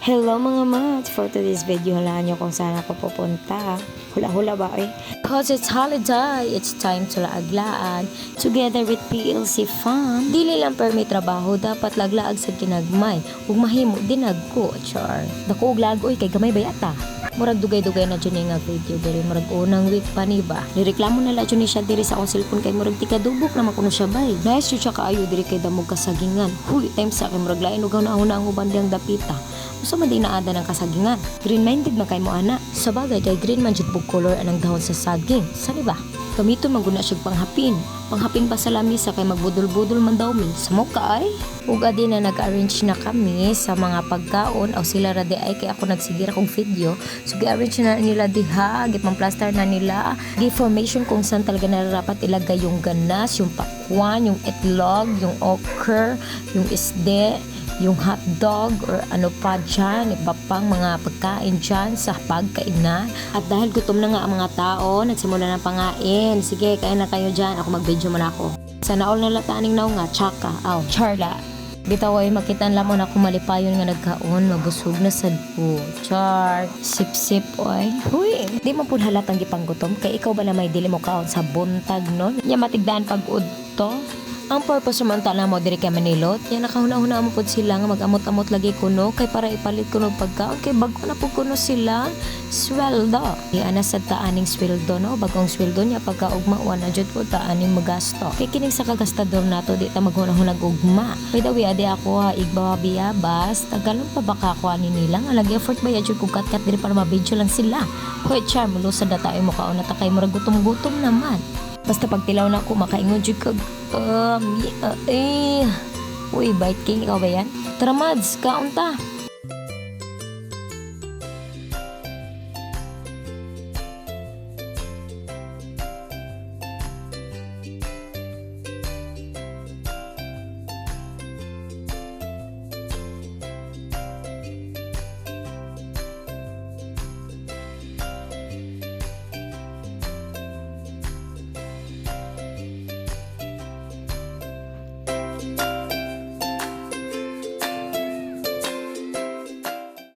Hello mga mads! For today's video, hulaan nyo kung saan ako pupunta. Hula-hula ba eh? Cause it's holiday, it's time to laaglaan. Together with PLC Fam. Dili lang per may trabaho, dapat laglaag sa kinagmay. Ug mahimo din nagko, char. Dako og lagoy kay gamay bayata. Murag dugay-dugay na dyan nga video diri murag unang week pa ni ba. Nireklamo na la dyan ni siya diri sa akong cellphone kay murag tikadubok na makuno siya bay. Nice yun siya kaayo diri kay damog kasagingan. Huy, time sa kay murag lain ugaw na una ang ubandang dapita. Usa man din naada ng kasagingan. Green-minded man kay mo ana. Sa bagay kay green man jud bug color anang dahon sa saging. Sani ba? Gamiton man guna siya panghapin. Panghapin pa sa lamisa kay magbudol-budol man daw mi. Sa ka ay. Ug adi na nag-arrange na kami sa mga pagkaon aw sila ra di ay kay ako nagsigira kong video. So gi-arrange na nila diha, gipang-plaster na nila. Gi-formation kung saan talaga nararapat ilagay yung ganas, yung pakwan, yung itlog, yung okra, yung isde, yung hotdog or ano pa dyan, iba pang mga pagkain dyan sa pagkainan. At dahil gutom na nga ang mga tao, nagsimula ng pangain. Sige, kain na kayo dyan. Ako mag-video muna ako. Sana all na lataning naw nga, tsaka, charla. Bitaw ay makitan lamon ako malipayon nga nagkaon, mabusog na sad po. Char, sip-sip oy. Huy, di mo po halatang gipanggutom kay ikaw ba na may dili mo kaon sa buntag nun? Nya matigdaan pag-udto. Ang purpose samantala mo diri kay Manilot, yan nakahuna-huna mo pud sila nga mag-amot-amot lagi kuno kay para ipalit kuno pagkaon kay bago na pud kuno sila sweldo. Ana sa taaning sweldo no, bagong sweldo niya pagkaugma na jud po taaning magasto. Kay kining sa kagastador nato di ta maghunahunag ugma. By the way, adi ako igbawa biyabas, tagalon pa baka ko ani nila nga lagi effort ba jud kung kat diri para ma-video lang sila. Hoy char, mulusad na tayo mo kaon na ta kay murag gutom-gutom naman. Basta pagtilaw na ako, makaingon jud kag uy, bite king, ikaw ba yan? Tara mads, kaon ta.